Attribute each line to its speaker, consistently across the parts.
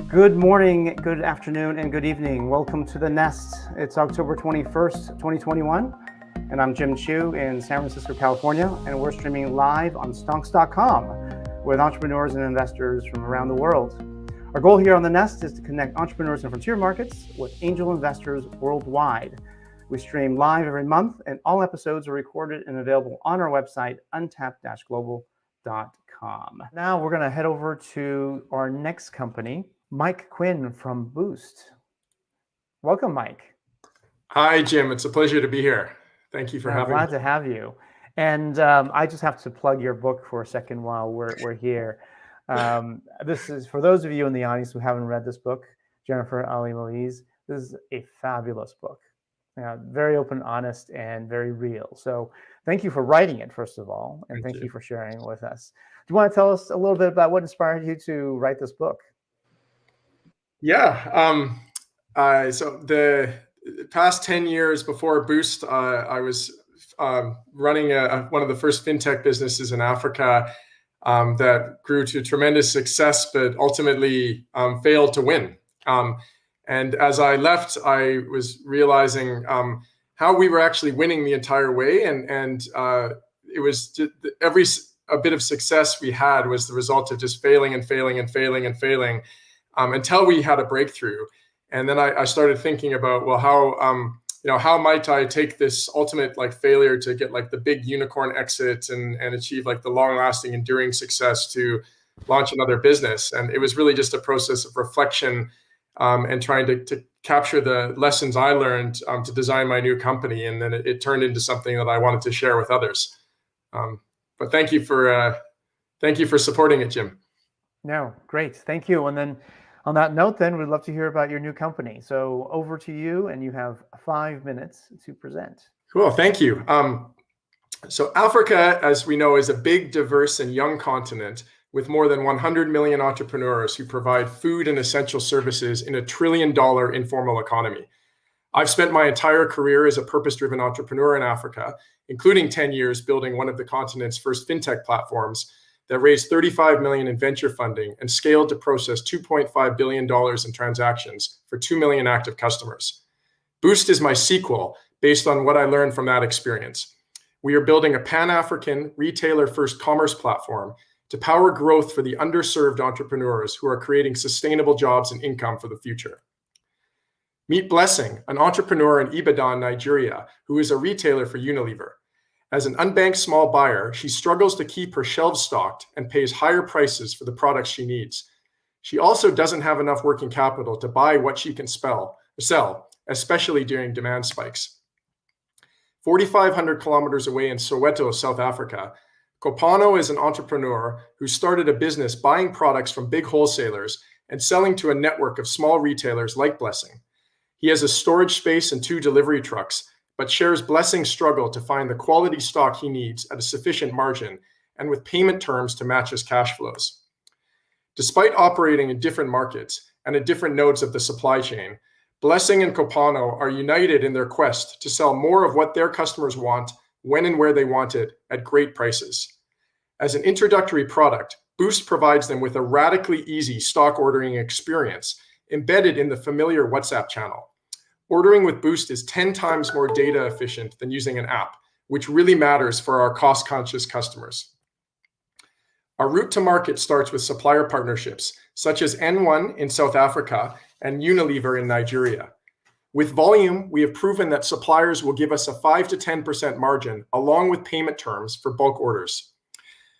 Speaker 1: Good morning, good afternoon, and good evening. Welcome to The Nest. It's October 21st, 2021, and I'm Jim Chu in San Francisco, California, and we're streaming live on Stonks.com with entrepreneurs and investors from around the world. Our goal here on The Nest is to connect entrepreneurs in frontier markets with angel investors worldwide. We stream live every month, and all episodes are recorded and available on our website, untapped-global.com. Now we're going to head over to our next company, Mike Quinn from Boost. Welcome, Mike.
Speaker 2: Hi, Jim. It's a pleasure to be here. Thank you for having me.
Speaker 1: Glad to have you. And I just have to plug your book for a second while we're here. This is for those of you in the audience who haven't read this book, Jennifer Ali Moise. This is a fabulous book. Very open, honest, and very real. So thank you for writing it, first of all, and thank you for sharing it with us. Do you want to tell us a little bit about what inspired you to write this book?
Speaker 2: Yeah. So the past 10 years before Boost, I was running one of the first fintech businesses in Africa that grew to tremendous success, but ultimately failed to win. And as I left, I was realizing how we were actually winning the entire way. And it was just, a bit of success we had was the result of just failing and failing and failing and failing until we had a breakthrough. And then I started thinking about, well, how might I take this ultimate failure to get the big unicorn exit and achieve the long lasting enduring success to launch another business. And it was really just a process of reflection and trying to capture the lessons I learned to design my new company. And then it turned into something that I wanted to share with others. But thank you for supporting it, Jim.
Speaker 1: No, great. Thank you. And then on that note, then we'd love to hear about your new company. So over to you, and you have 5 minutes to present.
Speaker 2: Cool. Thank you. So Africa, as we know, is a big, diverse, and young continent with more than 100 million entrepreneurs who provide food and essential services in a $1 trillion informal economy. I've spent my entire career as a purpose-driven entrepreneur in Africa, including 10 years building one of the continent's first fintech platforms that raised $35 million in venture funding and scaled to process $2.5 billion in transactions for 2 million active customers. Boost is my sequel based on what I learned from that experience. We are building a Pan-African retailer-first commerce platform to power growth for the underserved entrepreneurs who are creating sustainable jobs and income for the future. Meet Blessing, an entrepreneur in Ibadan, Nigeria, who is a retailer for Unilever. As an unbanked small buyer, she struggles to keep her shelves stocked and pays higher prices for the products she needs. She also doesn't have enough working capital to buy what she can sell, especially during demand spikes. 4,500 kilometers away in Soweto, South Africa, Kopano is an entrepreneur who started a business buying products from big wholesalers and selling to a network of small retailers like Blessing. He has a storage space and 2 delivery trucks, but shares Blessing's struggle to find the quality stock he needs at a sufficient margin and with payment terms to match his cash flows. Despite operating in different markets and at different nodes of the supply chain, Blessing and Kopano are united in their quest to sell more of what their customers want, when and where they want it, at great prices. As an introductory product, Boost provides them with a radically easy stock ordering experience embedded in the familiar WhatsApp channel. Ordering with Boost is 10 times more data efficient than using an app, which really matters for our cost-conscious customers. Our route to market starts with supplier partnerships, such as N1 in South Africa and Unilever in Nigeria. With volume, we have proven that suppliers will give us a 5 to 10% margin along with payment terms for bulk orders.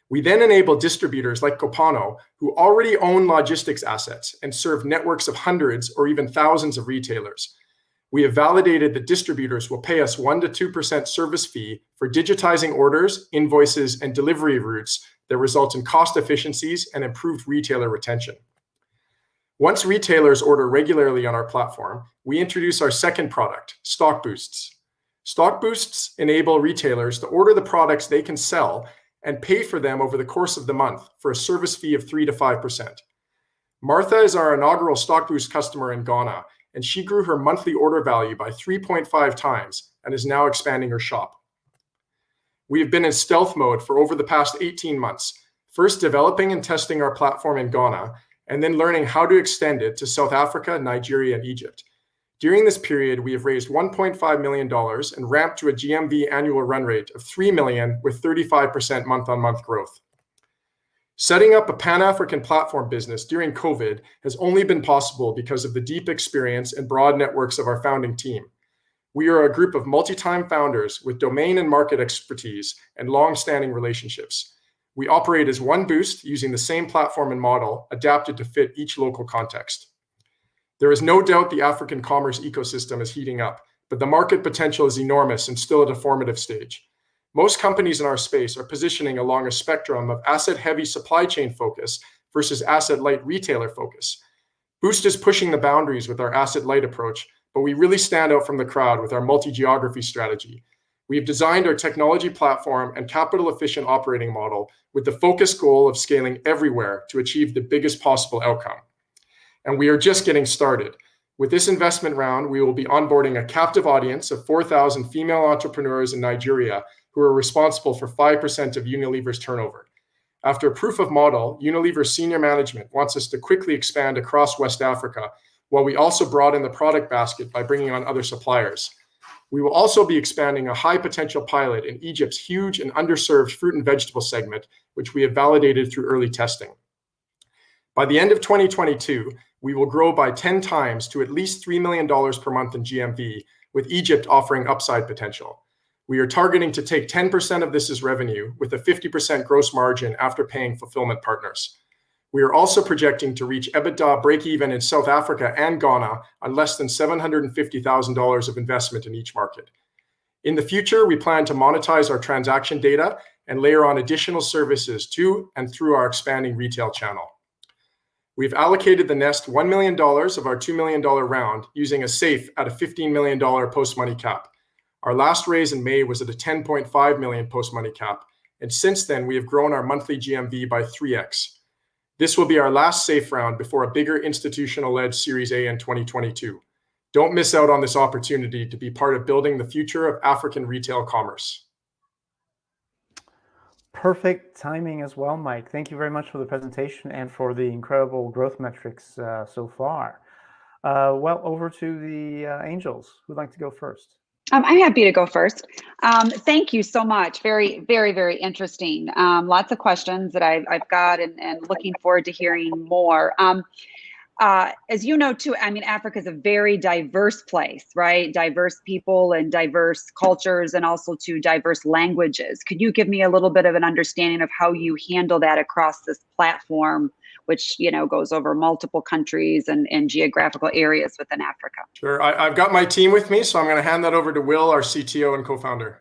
Speaker 2: We then enable distributors like Kopano, who already own logistics assets and serve networks of hundreds or even thousands of retailers. We have validated that distributors will pay us 1 to 2% service fee for digitizing orders, invoices, and delivery routes that result in cost efficiencies and improved retailer retention. Once retailers order regularly on our platform, we introduce our second product, Stock Boosts. Stock Boosts enable retailers to order the products they can sell and pay for them over the course of the month for a service fee of 3 to 5%. Martha is our inaugural Stock Boost customer in Ghana, and she grew her monthly order value by 3.5 times and is now expanding her shop. We have been in stealth mode for over the past 18 months, first developing and testing our platform in Ghana, and then learning how to extend it to South Africa, Nigeria, and Egypt. During this period, we have raised $1.5 million and ramped to a GMV annual run rate of $3 million with 35% month-on-month growth. Setting up a Pan-African platform business during COVID has only been possible because of the deep experience and broad networks of our founding team. We are a group of multi-time founders with domain and market expertise and long-standing relationships. We operate as one Boost using the same platform and model adapted to fit each local context. There is no doubt the African commerce ecosystem is heating up, but the market potential is enormous and still at a formative stage. Most companies in our space are positioning along a spectrum of asset-heavy supply chain focus versus asset-light retailer focus. Boost is pushing the boundaries with our asset-light approach, but we really stand out from the crowd with our multi-geography strategy. We have designed our technology platform and capital-efficient operating model with the focused goal of scaling everywhere to achieve the biggest possible outcome. And we are just getting started. With this investment round, we will be onboarding a captive audience of 4,000 female entrepreneurs in Nigeria who are responsible for 5% of Unilever's turnover. After a proof of model, Unilever's senior management wants us to quickly expand across West Africa, while we also broaden the product basket by bringing on other suppliers. We will also be expanding a high potential pilot in Egypt's huge and underserved fruit and vegetable segment, which we have validated through early testing. By the end of 2022, we will grow by 10 times to at least $3 million per month in GMV, with Egypt offering upside potential. We are targeting to take 10% of this as revenue with a 50% gross margin after paying fulfillment partners. We are also projecting to reach EBITDA break-even in South Africa and Ghana on less than $750,000 of investment in each market. In the future, we plan to monetize our transaction data and layer on additional services to and through our expanding retail channel. We've allocated the Nest $1 million of our $2 million round using a safe at a $15 million post-money cap. Our last raise in May was at a $10.5 million post-money cap, and since then we have grown our monthly GMV by 3x. This will be our last safe round before a bigger institutional-led Series A in 2022. Don't miss out on this opportunity to be part of building the future of African retail commerce.
Speaker 1: Perfect timing as well, Mike. Thank you very much for the presentation and for the incredible growth metrics so far. Well, over to the angels. Who'd like to go first?
Speaker 3: I'm happy to go first. Thank you so much. Very, very, very interesting. Lots of questions that I've got and looking forward to hearing more. As you know, too, I mean, Africa is a very diverse place, right? Diverse people and diverse cultures and also to diverse languages. Could you give me a little bit of an understanding of how you handle that across this platform, which, you know, goes over multiple countries and geographical areas within Africa?
Speaker 2: Sure. I've got my team with me, so I'm going to hand that over to Will, our CTO and co-founder.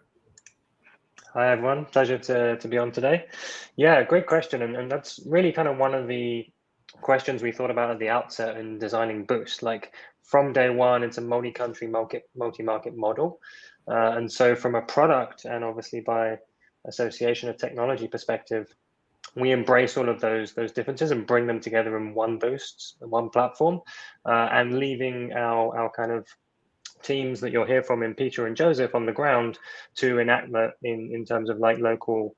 Speaker 4: Hi, everyone. Pleasure to be on today. Yeah, great question. And that's really kind of one of the questions we thought about at the outset in designing Boost. Like from day one, it's a multi-country, multi-market model. And so from a product and obviously by association of technology perspective, we embrace all of those differences and bring them together in one Boost, one platform, and leaving our kind of teams that you'll hear from in Peter and Joseph on the ground to enact that in terms of like local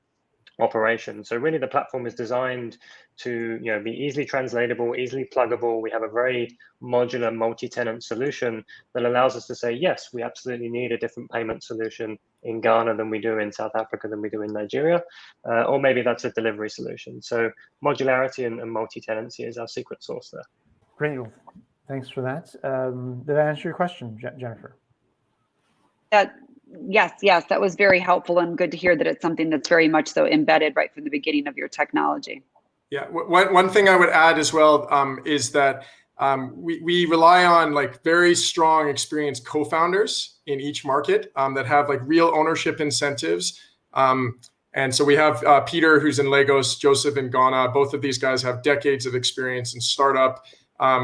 Speaker 4: operations. So really the platform is designed to, you know, be easily translatable, easily pluggable. We have a very modular multi-tenant solution that allows us to say, yes, we absolutely need a different payment solution in Ghana than we do in South Africa than we do in Nigeria, or maybe that's a delivery solution. So modularity and multi-tenancy is our secret sauce there.
Speaker 1: Great. Thanks for that. Did I answer your question, Jennifer?
Speaker 3: Yes, that was very helpful and good to hear that it's something that's very much so embedded right from the beginning of your technology.
Speaker 2: Yeah, one thing I would add as well is that we rely on like very strong, experienced co-founders in each market that have like real ownership incentives. And so we have Peter, who's in Lagos, Joseph in Ghana. Both of these guys have decades of experience in startup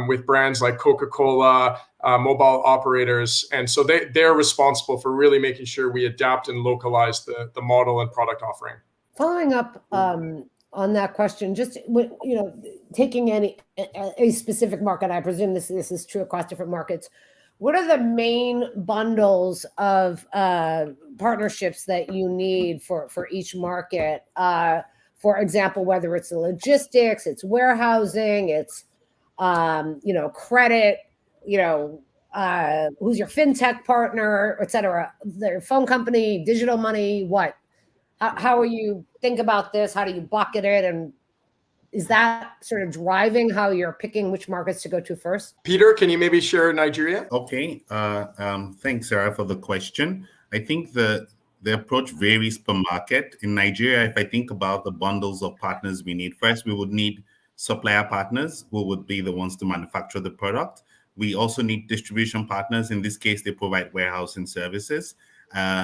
Speaker 2: with brands like Coca-Cola, mobile operators. And so they're responsible for really making sure we adapt and localize the model and product offering.
Speaker 5: Following up on that question, just, you know, taking a specific market, I presume this is true across different markets. What are the main bundles of partnerships that you need for each market? For example, whether it's the logistics, it's warehousing, it's credit, who's your fintech partner, et cetera, their phone company, digital money, what? How are you think about this? How do you bucket it? And is that sort of driving how you're picking which markets to go to first?
Speaker 2: Peter, can you maybe share Nigeria?
Speaker 6: Okay. Thanks, Sarah, for the question. I think the approach varies per market. In Nigeria, if I think about the bundles of partners we need, first, we would need supplier partners who would be the ones to manufacture the product. We also need distribution partners. In this case, they provide warehousing services.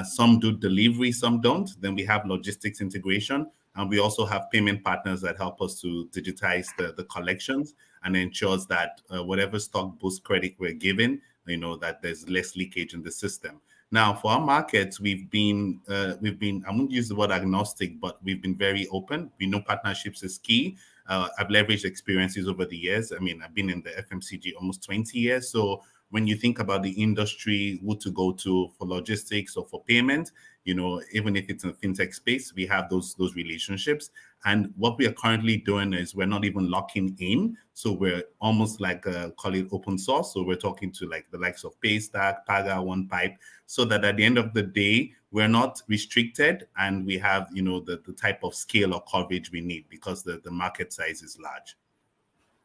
Speaker 6: Some do delivery, some don't. Then we have logistics integration. And we also have payment partners that help us to digitize the collections and ensures that whatever stock boost credit we're given, that there's less leakage in the system. Now, for our markets, we've been, I won't use the word agnostic, but we've been very open. We know partnerships is key. I've leveraged experiences over the years. I've been in the FMCG almost 20 years. So when you think about the industry, who to go to for logistics or for payment, even if it's in the fintech space, we have those relationships. And what we are currently doing is we're not even locking in. So we're almost like, call it open source. So we're talking to like the likes of Paystack, Paga, OnePipe, so that at the end of the day, we're not restricted and we have, the type of scale or coverage we need because the market size is large.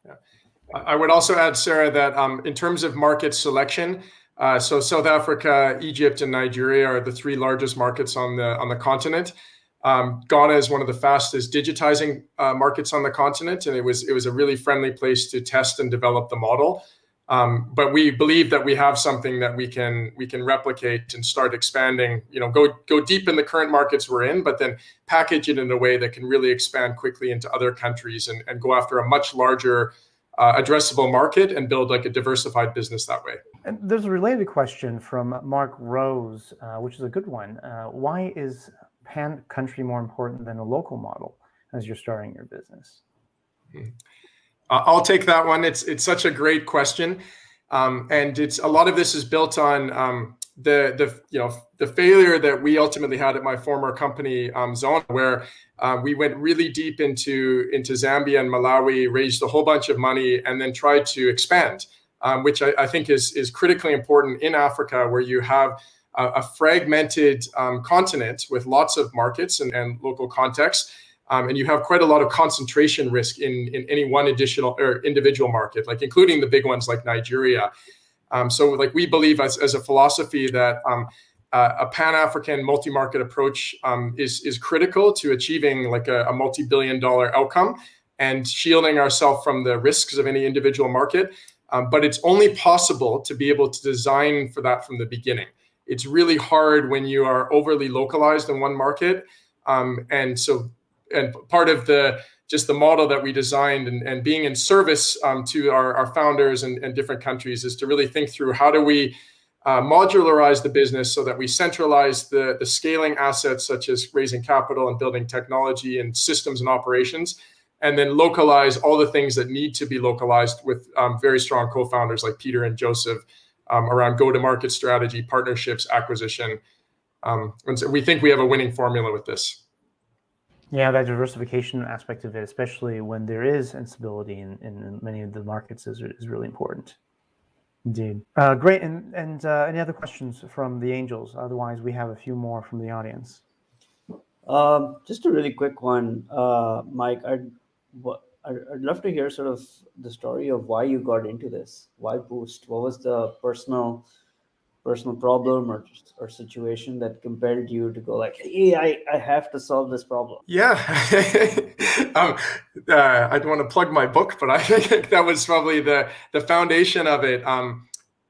Speaker 2: Yeah. I would also add, Sarah, that in terms of market selection, so South Africa, Egypt, and Nigeria are the three largest markets on the continent. Ghana is one of the fastest digitizing markets on the continent, and it was a really friendly place to test and develop the model. But we believe that we have something that we can replicate and start expanding. Go deep in the current markets we're in, but then package it in a way that can really expand quickly into other countries and go after a much larger addressable market and build like a diversified business that way.
Speaker 1: And there's a related question from Mark Rose, which is a good one. Why is pan-country more important than a local model as you're starting your business?
Speaker 2: I'll take that one. It's such a great question, and it's a lot of this is built on the failure that we ultimately had at my former company, Zone, where we went really deep into Zambia and Malawi, raised a whole bunch of money, and then tried to expand, which I think is critically important in Africa, where you have a fragmented continent with lots of markets and local contexts. And you have quite a lot of concentration risk in any one additional or individual market, like including the big ones like Nigeria. So like we believe as a philosophy that a Pan-African multi-market approach is critical to achieving like a multi-billion-dollar outcome and shielding ourselves from the risks of any individual market. But it's only possible to be able to design for that from the beginning. It's really hard when you are overly localized in one market. And part of the model that we designed and being in service to our founders and different countries is to really think through how do we modularize the business so that we centralize the scaling assets such as raising capital and building technology and systems and operations, and then localize all the things that need to be localized with very strong co-founders like Peter and Joseph around go-to-market strategy, partnerships, acquisition. And so we think we have a winning formula with this.
Speaker 1: Yeah, that diversification aspect of it, especially when there is instability in many of the markets, is really important. Indeed. Great. And any other questions from the angels? Otherwise, we have a few more from the audience.
Speaker 7: Just a really quick one, Mike. I'd love to hear sort of the story of why you got into this. Why Boost? What was the personal problem or situation that compelled you to go like, hey, I have to solve this problem?
Speaker 2: Yeah. I don't want to plug my book, but I think that was probably the foundation of it.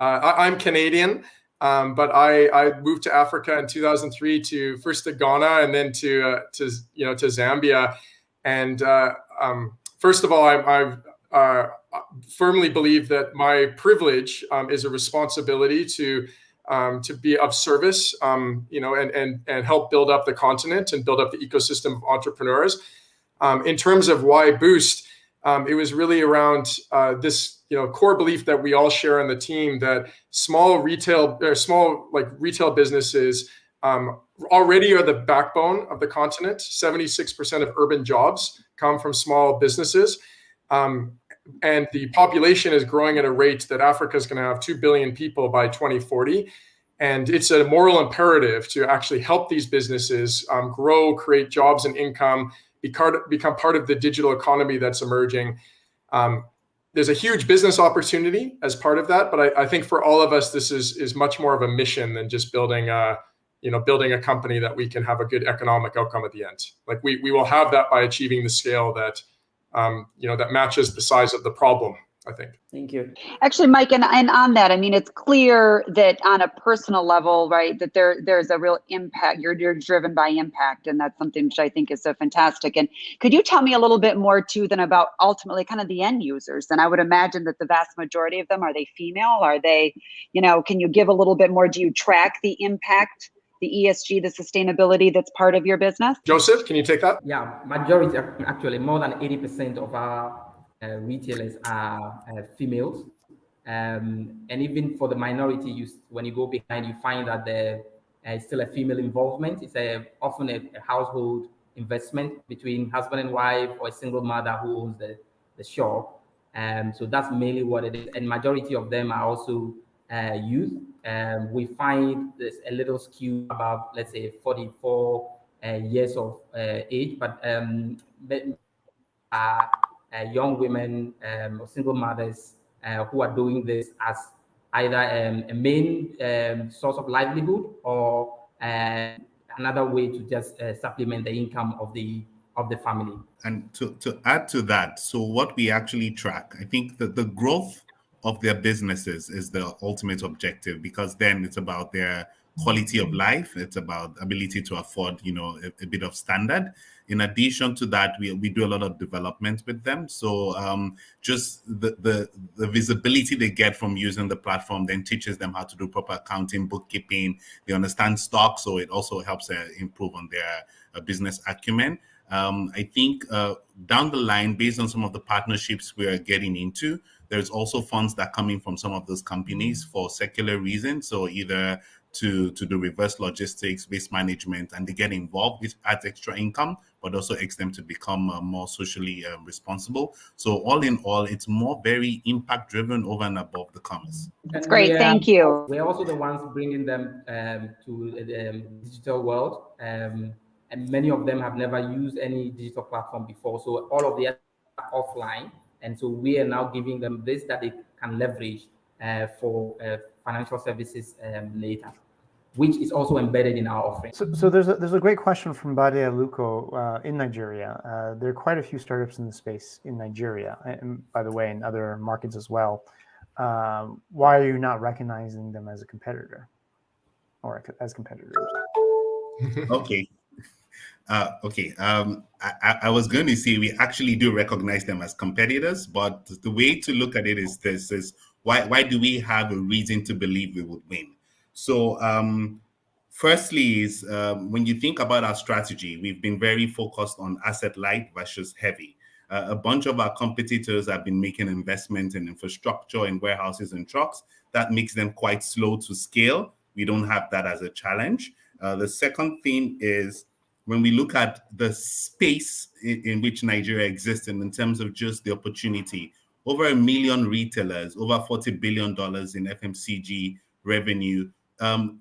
Speaker 2: I'm Canadian, but I moved to Africa in 2003 first to Ghana and then to Zambia. And first of all, I firmly believe that my privilege is a responsibility to be of service, and help build up the continent and build up the ecosystem of entrepreneurs. In terms of why Boost, it was really around this core belief that we all share on the team that small retail businesses already are the backbone of the continent. 76% of urban jobs come from small businesses. and the population is growing at a rate that Africa is going to have 2 billion people by 2040. And it's a moral imperative to actually help these businesses grow, create jobs and income, become part of the digital economy that's emerging. There's a huge business opportunity as part of that, but I think for all of us, this is much more of a mission than just building a company that we can have a good economic outcome at the end. Like we will have that by achieving the scale that that matches the size of the problem, I think.
Speaker 7: Thank you.
Speaker 3: Actually, Mike, and on that, I mean, it's clear that on a personal level, right, that there's a real impact. You're driven by impact, and that's something which I think is so fantastic. And could you tell me a little bit more too then about ultimately kind of the end users? And I would imagine that the vast majority of them, are they female? Are they, can you give a little bit more? Do you track the impact, the ESG, the sustainability that's part of your business?
Speaker 2: Joseph, can you take that?
Speaker 8: Yeah, majority, actually more than 80% of our retailers are females. And even for the minority, when you go behind, you find that there is still a female involvement. It's often a household investment between husband and wife, or a single mother who owns the shop. So that's mainly what it is. And majority of them are also youth. We find there's a little skew about, let's say, 44 years of age, but young women or single mothers who are doing this as either a main source of livelihood, or another way to just supplement the income of the family.
Speaker 6: And to add to that, so what we actually track, I think that the growth of their businesses is the ultimate objective, because then it's about their quality of life. It's about ability to afford, a bit of standard. In addition to that, we do a lot of development with them. So just the visibility they get from using the platform then teaches them how to do proper accounting, bookkeeping. They understand stocks, so it also helps improve on their business acumen. I think down the line, based on some of the partnerships we are getting into, there's also funds that come in from some of those companies for secular reasons. So either to do reverse logistics, waste management, and they get involved, which adds extra income, but also asks them to become more socially responsible. So all in all, it's more very impact driven over and above the commerce.
Speaker 3: That's great. Thank you.
Speaker 8: We're also the ones bringing them to the digital world. And many of them have never used any digital platform before. So all of the are offline. And so we are now giving them this that they can leverage for financial services later, which is also embedded in our offering.
Speaker 1: So there's a great question from Bade Aluko in Nigeria. There are quite a few startups in the space in Nigeria, and by the way, in other markets as well. Why are you not recognizing them as a competitor or as competitors?
Speaker 6: Okay. I was going to say we actually do recognize them as competitors, but the way to look at it is this: is why do we have a reason to believe we would win? So firstly is when you think about our strategy, we've been very focused on asset light versus heavy. A bunch of our competitors have been making investments in infrastructure, in warehouses and trucks. That makes them quite slow to scale. We don't have that as a challenge. The second thing is, when we look at the space in which Nigeria exists in terms of just the opportunity, over 1 million retailers, over $40 billion in FMCG revenue,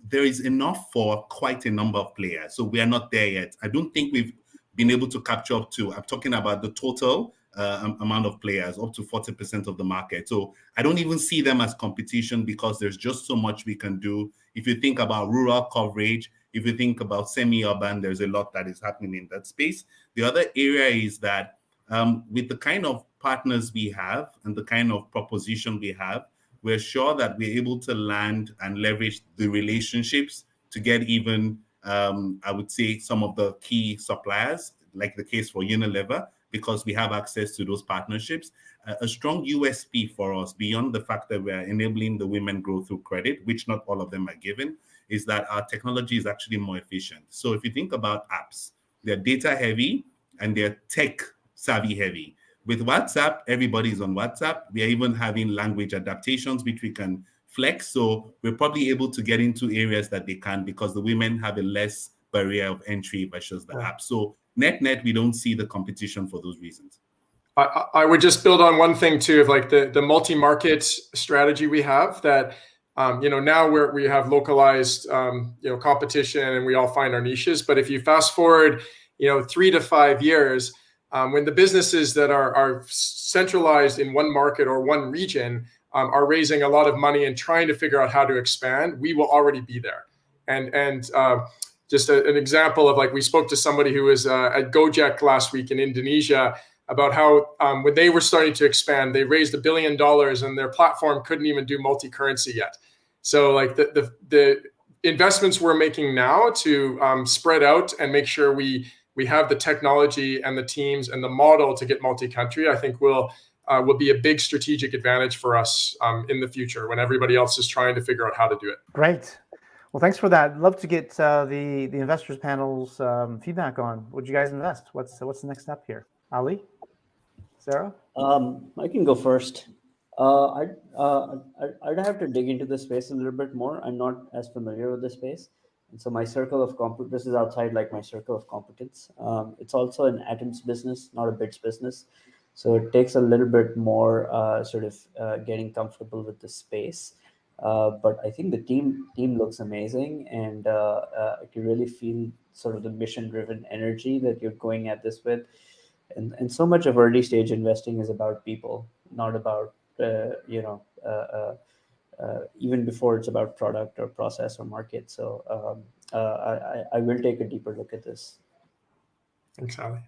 Speaker 6: there is enough for quite a number of players. So we are not there yet. I don't think we've been able to capture up to, I'm talking about the total amount of players, up to 40% of the market. So I don't even see them as competition, because there's just so much we can do. If you think about rural coverage, if you think about semi-urban, there's a lot that is happening in that space. The other area is that with the kind of partners we have and the kind of proposition we have, we're sure that we're able to land and leverage the relationships to get even, I would say, some of the key suppliers, like the case for Unilever, because we have access to those partnerships. A strong USP for us, beyond the fact that we're enabling the women grow through credit, which not all of them are given, is that our technology is actually more efficient. So if you think about apps, they're data heavy and they're tech savvy heavy. With WhatsApp, everybody's on WhatsApp. We are even having language adaptations, which we can flex. So we're probably able to get into areas that they can, because the women have a less barrier of entry versus the app. So net, we don't see the competition for those reasons.
Speaker 2: I would just build on one thing too, of like the multi-market strategy we have that, now we have localized, competition and we all find our niches. But if you fast forward, 3 to 5 years, when the businesses that are centralized in one market or one region are raising a lot of money and trying to figure out how to expand, we will already be there. And just an example of, like, we spoke to somebody who was at Gojek last week in Indonesia about how when they were starting to expand, they raised $1 billion and their platform couldn't even do multi-currency yet. So like the investments we're making now to spread out and make sure we have the technology and the teams and the model to get multi-country, I think will be a big strategic advantage for us in the future when everybody else is trying to figure out how to do it.
Speaker 1: Great. Well, thanks for that. Love to get the investors panel's feedback on would you guys invest? What's the next step here? Ali? Sarah?
Speaker 7: I can go first. I'd have to dig into the space a little bit more. I'm not as familiar with the space. And so my circle of this is outside like my circle of competence. It's also an atoms business, not a bits business. So it takes a little bit more getting comfortable with the space. But I think the team looks amazing, and I can really feel sort of the mission-driven energy that you're going at this with. And so much of early stage investing is about people, not about even before it's about product or process or market. So I will take a deeper look at this.
Speaker 2: Thanks, Ali.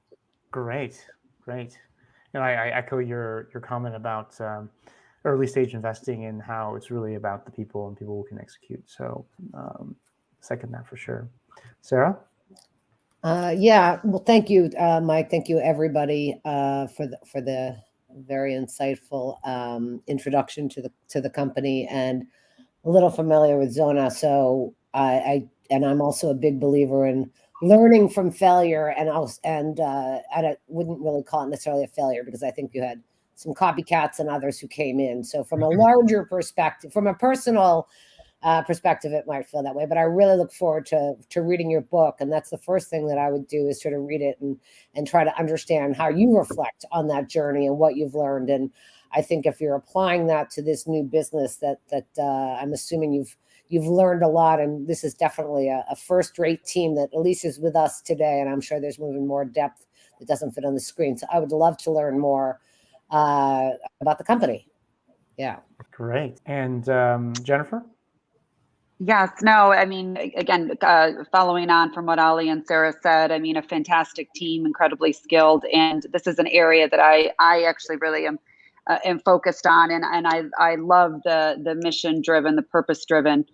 Speaker 1: Great. I echo your comment about early stage investing and how it's really about the people and people who can execute. So second that for sure. Sarah?
Speaker 5: Well, thank you, Mike. Thank you, everybody, for the very insightful introduction to the company, and a little familiar with Zona. So I'm also a big believer in learning from failure, and I wouldn't really call it necessarily a failure, because I think you had some copycats and others who came in. So from a larger perspective, from a personal perspective, it might feel that way, but I really look forward to reading your book. And that's the first thing that I would do, is sort of read it and try to understand how you reflect on that journey and what you've learned. And I think if you're applying that to this new business that I'm assuming you've learned a lot, and this is definitely a first-rate team that at least is with us today. And I'm sure there's moving more depth that doesn't fit on the screen. So I would love to learn more about the company. Yeah.
Speaker 1: Great. And Jennifer?
Speaker 3: Yes, no, I mean, again, following on from what Ali and Sarah said, I mean, a fantastic team, incredibly skilled. And this is an area that I actually really am focused on. And I love the mission-driven, the purpose-driven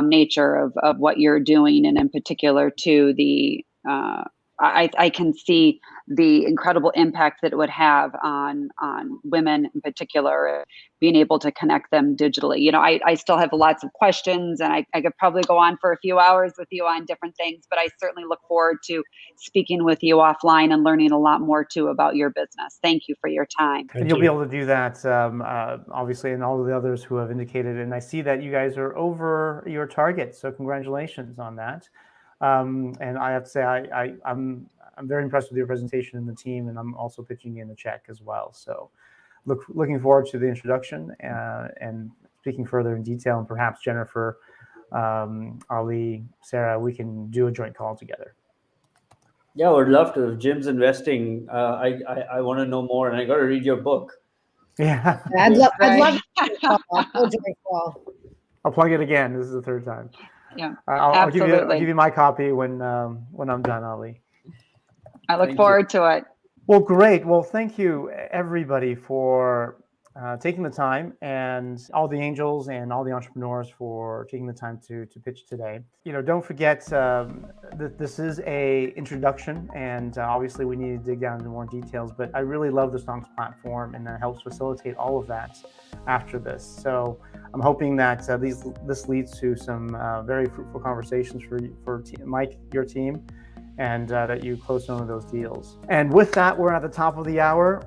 Speaker 3: nature of what you're doing. And in particular, to I can see the incredible impact that it would have on women in particular, being able to connect them digitally. I still have lots of questions, and I could probably go on for a few hours with you on different things, but I certainly look forward to speaking with you offline and learning a lot more too about your business. Thank you for your time.
Speaker 1: And you'll be able to do that, obviously, and all of the others who have indicated. And I see that you guys are over your target, so congratulations on that. And I have to say, I'm very impressed with your presentation and the team, and I'm also pitching in a check as well. So looking forward to the introduction and speaking further in detail, and perhaps Jennifer, Ali, Sarah, we can do a joint call together.
Speaker 7: Yeah, I would love to. If Jim's investing, I want to know more, and I got to read your book.
Speaker 1: Yeah.
Speaker 5: I'd love
Speaker 1: I'll plug it again. This is the third time.
Speaker 3: Yeah,
Speaker 1: I'll give you my copy when I'm done, Ali.
Speaker 3: I look forward to it.
Speaker 1: Well, great. Well, thank you, everybody, for taking the time, and all the angels and all the entrepreneurs for taking the time to pitch today. Don't forget that this is a introduction, and obviously we need to dig down into more details, but I really love the Stonks platform, and that helps facilitate all of that after this. So I'm hoping that this leads to some very fruitful conversations for Mike, your team, and that you close some of those deals. And with that, we're at the top of the hour.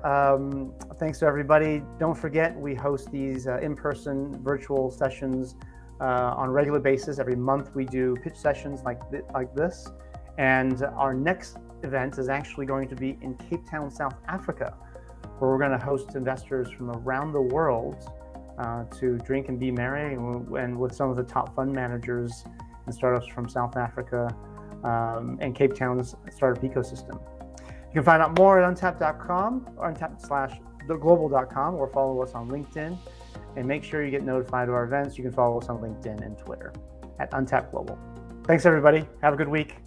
Speaker 1: Thanks to everybody. Don't forget, we host these in-person virtual sessions on a regular basis. Every month we do pitch sessions like this. And our next event is actually going to be in Cape Town, South Africa, where we're going to host investors from around the world to drink and be merry, and with some of the top fund managers and startups from South Africa and Cape Town's startup ecosystem. You can find out more at untapped.com or untapped/theglobal.com, or follow us on LinkedIn. And make sure you get notified of our events. You can follow us on LinkedIn and Twitter at Untapped Global. Thanks, everybody. Have a good week.